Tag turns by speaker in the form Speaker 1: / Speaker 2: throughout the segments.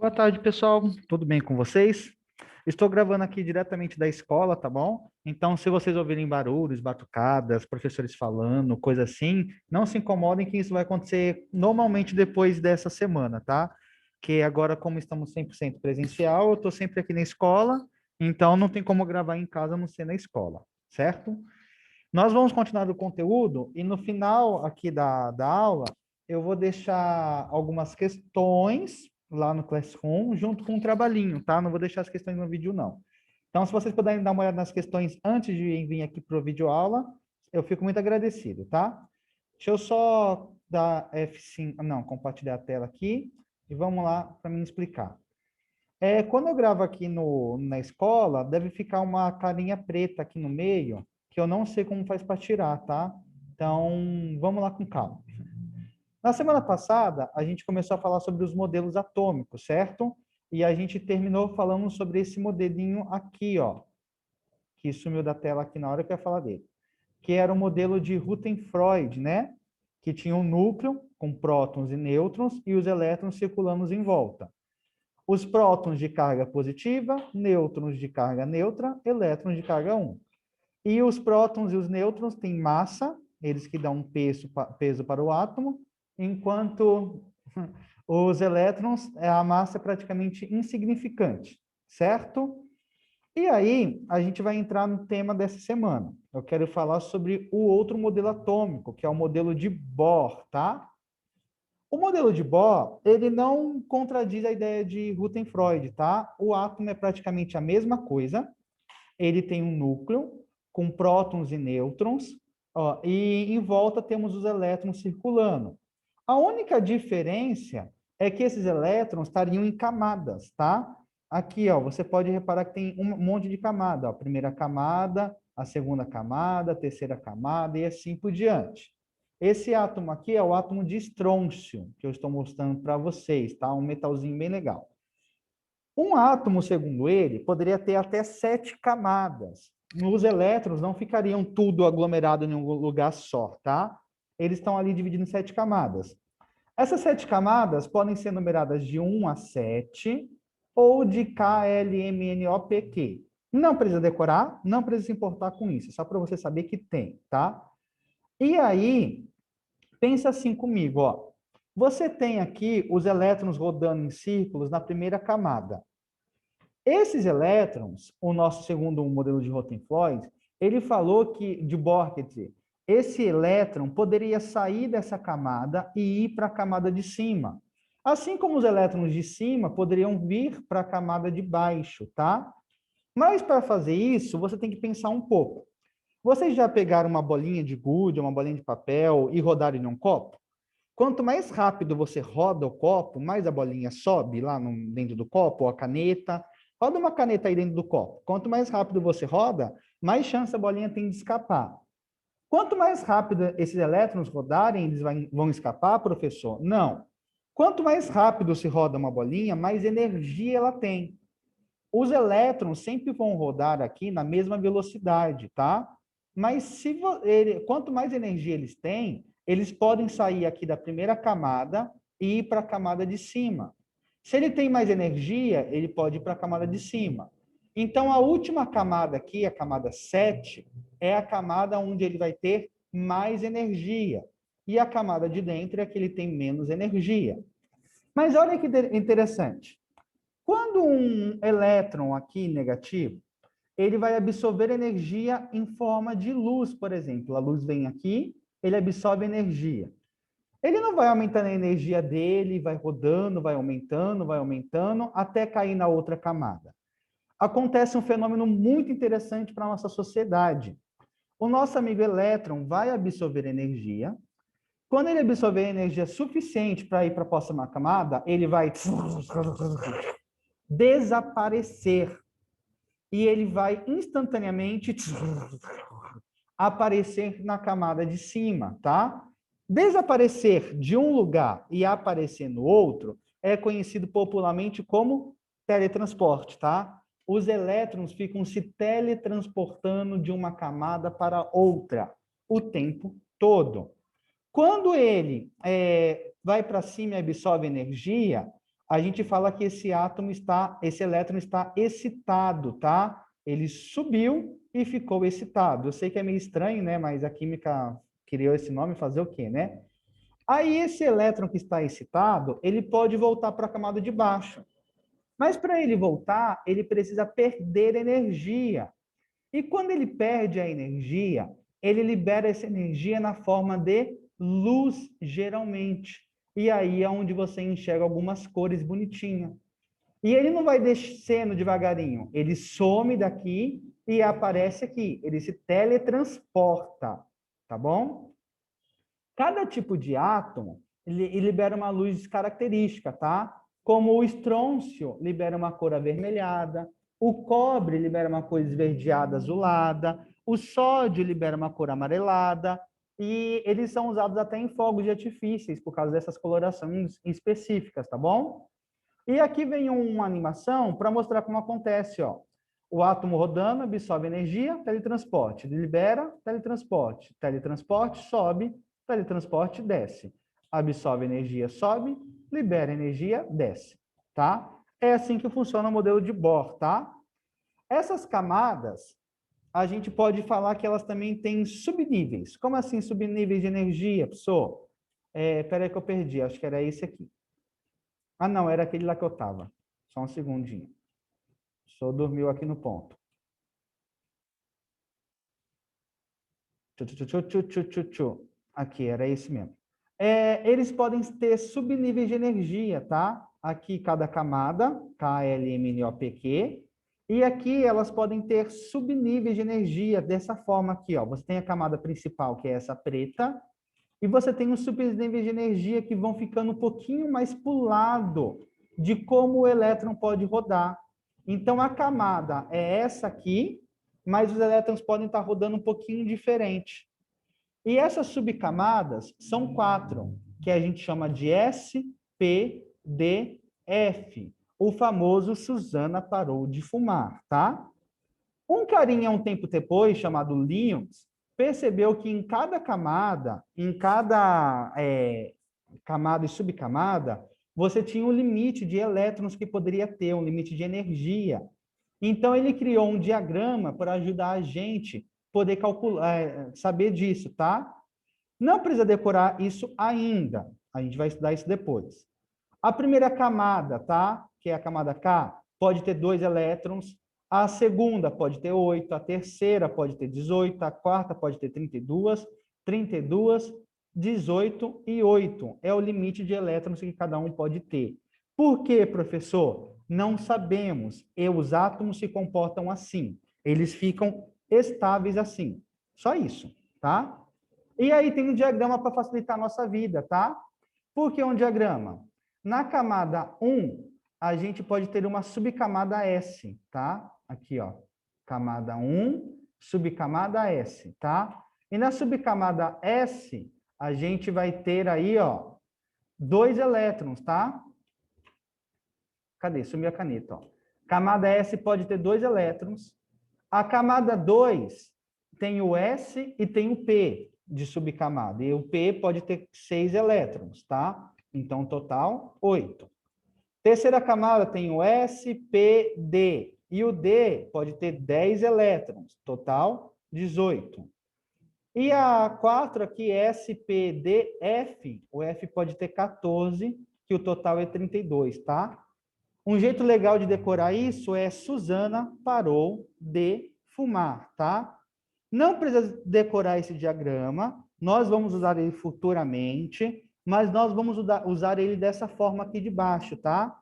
Speaker 1: Boa tarde, pessoal. Tudo bem com vocês? Estou gravando aqui diretamente da escola, tá bom? Então, se vocês ouvirem barulhos, batucadas, professores falando, coisa assim, não se incomodem que isso vai acontecer normalmente depois dessa semana, tá? Que agora, como estamos 100% presencial, eu estou sempre aqui na escola, então não tem como gravar em casa a não ser na escola, certo? Nós vamos continuar o conteúdo e no final aqui da aula eu vou deixar algumas questões lá no Classroom junto com um trabalhinho, tá? Não vou deixar as questões no vídeo, não. Então, se vocês puderem dar uma olhada nas questões antes de vir aqui para o vídeo aula, eu fico muito agradecido, tá? Deixa eu só dar F5, não, compartilhar a tela aqui e vamos lá para me explicar. Quando eu gravo aqui na escola, deve ficar uma carinha preta aqui no meio, que eu não sei como faz para tirar, tá? Então, vamos lá com calma. Na semana passada, a gente começou a falar sobre os modelos atômicos, certo? E a gente terminou falando sobre esse modelinho aqui, ó, que sumiu da tela aqui na hora que eu ia falar dele, que era o modelo de Rutherford, né? Que tinha um núcleo com prótons e nêutrons e os elétrons circulando em volta. Os prótons de carga positiva, nêutrons de carga neutra, elétrons de carga 1. E os prótons e os nêutrons têm massa, eles que dão um peso para o átomo, enquanto os elétrons, a massa é praticamente insignificante, certo? E aí, a gente vai entrar no tema dessa semana. Eu quero falar sobre o outro modelo atômico, que é o modelo de Bohr, tá? O modelo de Bohr, ele não contradiz a ideia de Rutherford, tá? O átomo é praticamente a mesma coisa, ele tem um núcleo com prótons e nêutrons, ó, e em volta temos os elétrons circulando. A única diferença é que esses elétrons estariam em camadas, tá? Aqui, ó, você pode reparar que tem um monte de camada, ó, a primeira camada, a segunda camada, a terceira camada e assim por diante. Esse átomo aqui é o átomo de estrôncio, que eu estou mostrando para vocês, tá? Um metalzinho bem legal. Um átomo, segundo ele, poderia ter até 7 camadas. Os elétrons não ficariam tudo aglomerado em um lugar só, tá? Eles estão ali divididos em 7 camadas. Essas 7 camadas podem ser numeradas de 1 a 7 ou de K, L, M, N, O, P, Q. Não precisa decorar, não precisa se importar com isso, só para você saber que tem, tá? E aí, pensa assim comigo, ó. Você tem aqui os elétrons rodando em círculos na primeira camada. Esses elétrons, o nosso segundo modelo de Rutherford, ele falou que, de Bohr, quer dizer, esse elétron poderia sair dessa camada e ir para a camada de cima. Assim como os elétrons de cima poderiam vir para a camada de baixo, tá? Mas para fazer isso, você tem que pensar um pouco. Vocês já pegaram uma bolinha de gude, uma bolinha de papel e rodaram em um copo? Quanto mais rápido você roda o copo, mais a bolinha sobe lá dentro do copo, ou a caneta. Roda uma caneta aí dentro do copo. Quanto mais rápido você roda, mais chance a bolinha tem de escapar. Quanto mais rápido esses elétrons rodarem, eles vão escapar, professor? Não. Quanto mais rápido se roda uma bolinha, mais energia ela tem. Os elétrons sempre vão rodar aqui na mesma velocidade, tá? Mas quanto mais energia eles têm, eles podem sair aqui da primeira camada e ir para a camada de cima. Se ele tem mais energia, ele pode ir para a camada de cima. Então, a última camada aqui, a camada 7, é a camada onde ele vai ter mais energia. E a camada de dentro é a que ele tem menos energia. Mas olha que interessante. Quando um elétron aqui negativo, ele vai absorver energia em forma de luz, por exemplo. A luz vem aqui, ele absorve energia. Ele não vai aumentando a energia dele, vai aumentando, até cair na outra camada. Acontece um fenômeno muito interessante para a nossa sociedade. O nosso amigo elétron vai absorver energia. Quando ele absorver energia suficiente para ir para a próxima camada, ele vai desaparecer. E ele vai instantaneamente aparecer na camada de cima, tá? Desaparecer de um lugar e aparecer no outro é conhecido popularmente como teletransporte, tá? Os elétrons ficam se teletransportando de uma camada para outra o tempo todo. Quando ele vai para cima e absorve energia, a gente fala que esse elétron está excitado, tá? Ele subiu e ficou excitado. Eu sei que é meio estranho, né? Mas a química criou esse nome, fazer o quê, né? Aí esse elétron que está excitado, ele pode voltar para a camada de baixo. Mas para ele voltar, ele precisa perder energia. E quando ele perde a energia, ele libera essa energia na forma de luz, geralmente. E aí é onde você enxerga algumas cores bonitinhas. E ele não vai descendo devagarinho, ele some daqui e aparece aqui, ele se teletransporta, tá bom? Cada tipo de átomo ele libera uma luz característica, tá? Como o estrôncio libera uma cor avermelhada, o cobre libera uma cor esverdeada, azulada, o sódio libera uma cor amarelada, e eles são usados até em fogos de artifícios, por causa dessas colorações específicas, tá bom? E aqui vem uma animação para mostrar como acontece, ó. O átomo rodando absorve energia, teletransporte, libera, teletransporte, teletransporte sobe, teletransporte desce. Absorve energia, sobe, libera energia, desce, tá? É assim que funciona o modelo de Bohr, tá? Essas camadas, a gente pode falar que elas também têm subníveis. Como assim subníveis de energia, professor? Peraí que eu perdi, acho que era esse aqui. Ah, não, era aquele lá que eu estava. Só um segundinho. Só dormiu aqui no ponto. Aqui, era esse mesmo. Eles podem ter subníveis de energia, tá? Aqui cada camada, KLMNOPQ, e aqui elas podem ter subníveis de energia dessa forma aqui, ó. Você tem a camada principal, que é essa preta, e você tem os subníveis de energia que vão ficando um pouquinho mais para o lado de como o elétron pode rodar. Então, a camada é essa aqui, mas os elétrons podem estar rodando um pouquinho diferente. E essas subcamadas são 4, que a gente chama de S, P, D, F. O famoso Susana parou de fumar, tá? Um carinha, um tempo depois, chamado Linus, percebeu que em cada camada, camada e subcamada, você tinha um limite de elétrons que poderia ter, um limite de energia. Então, ele criou um diagrama para ajudar a gente poder calcular, saber disso, tá? Não precisa decorar isso ainda. A gente vai estudar isso depois. A primeira camada, tá? Que é a camada K, pode ter 2 elétrons. A segunda pode ter 8, a terceira pode ter 18, a quarta pode ter 32, 18 e 8. É o limite de elétrons que cada um pode ter. Por quê, professor? Não sabemos. E os átomos se comportam assim. Eles ficam estáveis assim. Só isso, tá? E aí tem um diagrama para facilitar a nossa vida, tá? Por que um diagrama? Na camada 1, a gente pode ter uma subcamada S, tá? Aqui, ó. Camada 1, subcamada S, tá? E na subcamada S, a gente vai ter aí, ó, 2 elétrons, tá? Cadê? Sumiu a caneta, ó. Camada S pode ter 2 elétrons. A camada 2 tem o S e tem o P de subcamada. E o P pode ter 6 elétrons, tá? Então, total, 8. Terceira camada tem o S, P, D. E o D pode ter 10 elétrons. Total, 18. E a 4 aqui, S, P, D, F. O F pode ter 14, que o total é 32, tá? Um jeito legal de decorar isso é Susana parou de fumar, tá? Não precisa decorar esse diagrama, nós vamos usar ele futuramente, mas nós vamos usar ele dessa forma aqui de baixo, tá?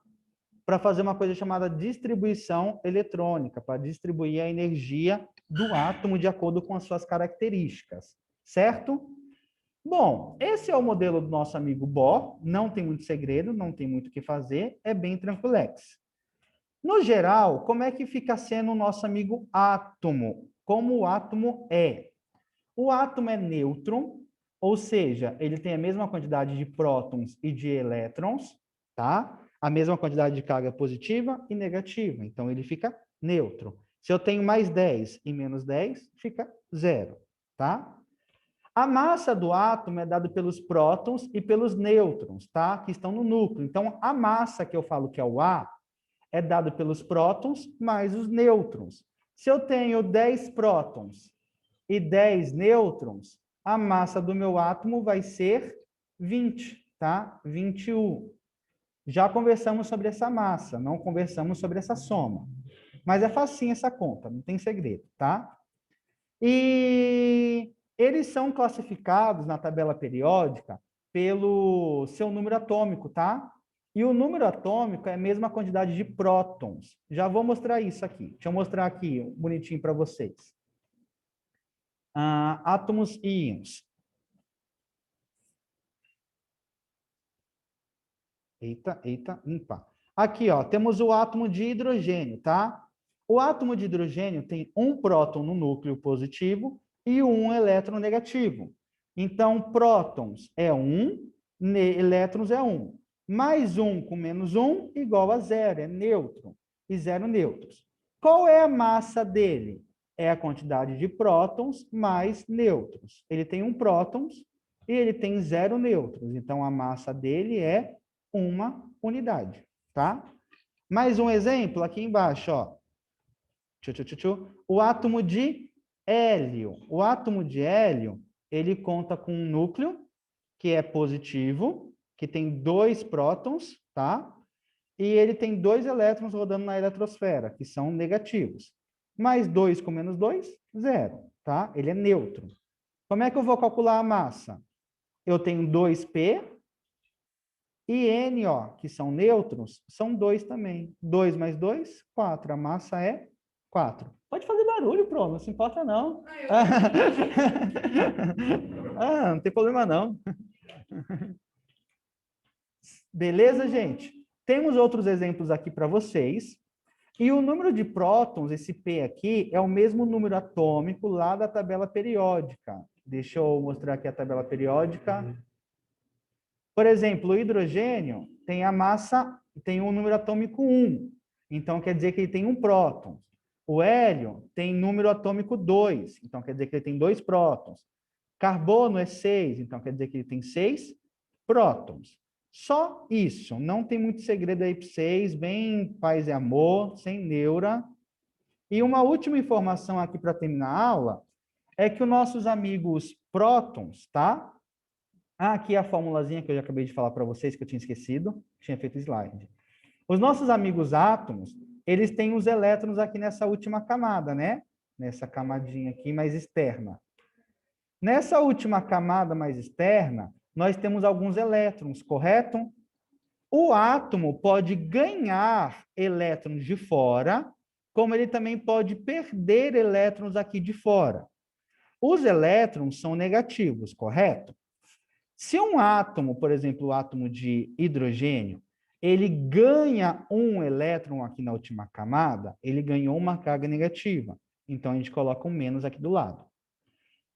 Speaker 1: Para fazer uma coisa chamada distribuição eletrônica, para distribuir a energia do átomo de acordo com as suas características, certo? Bom, esse é o modelo do nosso amigo Bohr, não tem muito segredo, não tem muito o que fazer, é bem tranquilex. No geral, como é que fica sendo o nosso amigo átomo? Como o átomo é? O átomo é nêutron, ou seja, ele tem a mesma quantidade de prótons e de elétrons, tá? A mesma quantidade de carga positiva e negativa, então ele fica neutro. Se eu tenho mais 10 e menos 10, fica 0, tá? A massa do átomo é dada pelos prótons e pelos nêutrons, tá? Que estão no núcleo. Então, a massa que eu falo que é o A é dada pelos prótons mais os nêutrons. Se eu tenho 10 prótons e 10 nêutrons, a massa do meu átomo vai ser 20, tá? 21. Já conversamos sobre essa massa, não conversamos sobre essa soma. Mas é facinho essa conta, não tem segredo, tá? E eles são classificados na tabela periódica pelo seu número atômico, tá? E o número atômico é a mesma quantidade de prótons. Já vou mostrar isso aqui. Deixa eu mostrar aqui, bonitinho para vocês. Átomos e íons. Eita, limpa. Aqui, ó, temos o átomo de hidrogênio, tá? O átomo de hidrogênio tem um próton no núcleo positivo e um elétron negativo. Então, prótons é 1, elétrons é 1. Mais 1 com menos 1 igual a 0, é nêutron. E 0 nêutrons. Qual é a massa dele? É a quantidade de prótons mais nêutrons. Ele tem um prótons e ele tem 0 nêutrons. Então, a massa dele é uma unidade, tá? Mais um exemplo aqui embaixo, ó. O átomo de hélio. O átomo de hélio, ele conta com um núcleo, que é positivo, que tem 2 prótons, tá? E ele tem 2 elétrons rodando na eletrosfera, que são negativos. Mais 2 com menos 2, 0, tá? Ele é neutro. Como é que eu vou calcular a massa? Eu tenho 2p, e N, ó, que são nêutrons, são 2 também. 2 mais 2, 4. A massa é 4. Pode fazer barulho, Pro, não se importa não. Não tem problema não. Beleza, gente? Temos outros exemplos aqui para vocês. E o número de prótons, esse P aqui, é o mesmo número atômico lá da tabela periódica. Deixa eu mostrar aqui a tabela periódica. Por exemplo, o hidrogênio tem a massa, tem um número atômico 1. Então, quer dizer que ele tem um próton. O hélio tem número atômico 2. Então, quer dizer que ele tem 2 prótons. Carbono é 6. Então, quer dizer que ele tem 6 prótons. Só isso. Não tem muito segredo aí para vocês. Bem paz e amor, sem neura. E uma última informação aqui para terminar a aula é que os nossos amigos prótons, tá? Aqui a formulazinha que eu já acabei de falar para vocês, que eu tinha esquecido, tinha feito slide. Os nossos amigos átomos, eles têm os elétrons aqui nessa última camada, né? Nessa camadinha aqui mais externa. Nessa última camada mais externa, nós temos alguns elétrons, correto? O átomo pode ganhar elétrons de fora, como ele também pode perder elétrons aqui de fora. Os elétrons são negativos, correto? Se um átomo, por exemplo, o átomo de hidrogênio, ele ganha um elétron aqui na última camada, ele ganhou uma carga negativa. Então, a gente coloca um menos aqui do lado.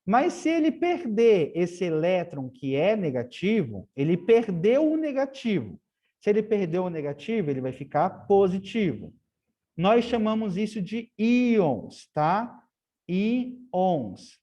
Speaker 1: Mas se ele perder esse elétron que é negativo, ele perdeu o negativo. Se ele perdeu o negativo, ele vai ficar positivo. Nós chamamos isso de íons, tá? Íons.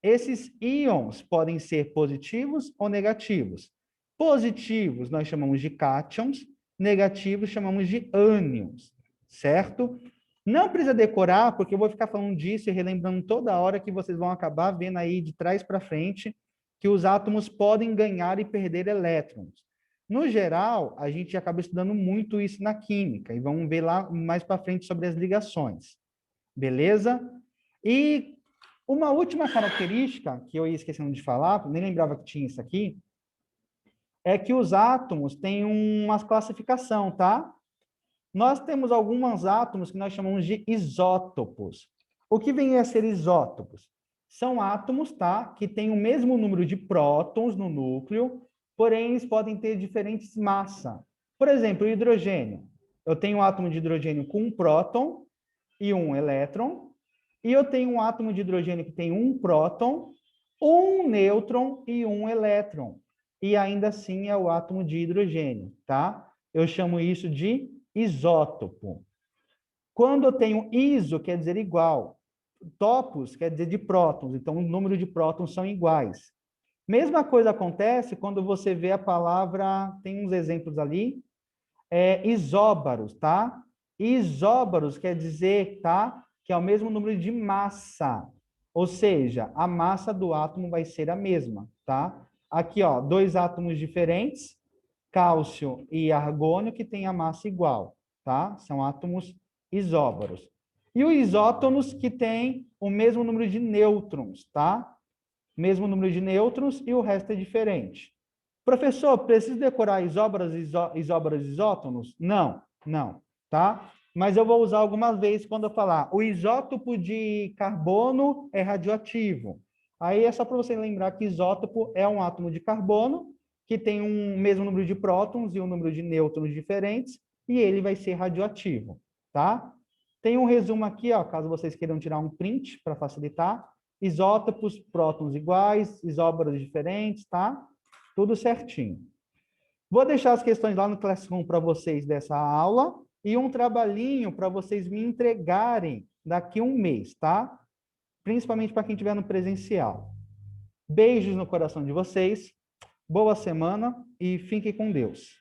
Speaker 1: Esses íons podem ser positivos ou negativos. Positivos nós chamamos de cátions, negativos chamamos de ânions, certo? Não precisa decorar, porque eu vou ficar falando disso e relembrando toda hora que vocês vão acabar vendo aí de trás para frente que os átomos podem ganhar e perder elétrons. No geral, a gente acaba estudando muito isso na química e vamos ver lá mais para frente sobre as ligações. Beleza? E uma última característica, que eu ia esquecendo de falar, nem lembrava que tinha isso aqui, é que os átomos têm uma classificação, tá? Nós temos alguns átomos que nós chamamos de isótopos. O que vem a ser isótopos? São átomos, tá? Que têm o mesmo número de prótons no núcleo, porém eles podem ter diferentes massas. Por exemplo, o hidrogênio. Eu tenho um átomo de hidrogênio com um próton e um elétron, e eu tenho um átomo de hidrogênio que tem um próton, um nêutron e um elétron. E ainda assim é o átomo de hidrogênio, tá? Eu chamo isso de isótopo. Quando eu tenho iso, quer dizer igual. topos quer dizer de prótons, então o número de prótons são iguais. Mesma coisa acontece quando você vê a palavra, tem uns exemplos ali, isóbaros, tá? Isóbaros quer dizer, tá? Que é o mesmo número de massa. Ou seja, a massa do átomo vai ser a mesma, tá? Aqui, ó, dois átomos diferentes, cálcio e argônio, que têm a massa igual, tá? São átomos isóbaros. E os isótonos que têm o mesmo número de nêutrons, tá? Mesmo número de nêutrons e o resto é diferente. Professor, preciso decorar isóbaros e isótonos? Não, não, tá? Mas eu vou usar algumas vezes quando eu falar o isótopo de carbono é radioativo. Aí é só para você lembrar que isótopo é um átomo de carbono que tem um mesmo número de prótons e um número de nêutrons diferentes e ele vai ser radioativo, tá? Tem um resumo aqui, ó, caso vocês queiram tirar um print para facilitar. Isótopos, prótons iguais, isóbaros diferentes, tá? Tudo certinho. Vou deixar as questões lá no Classroom para vocês dessa aula e um trabalhinho para vocês me entregarem daqui a um mês, tá? Principalmente para quem estiver no presencial. Beijos no coração de vocês, boa semana e fiquem com Deus.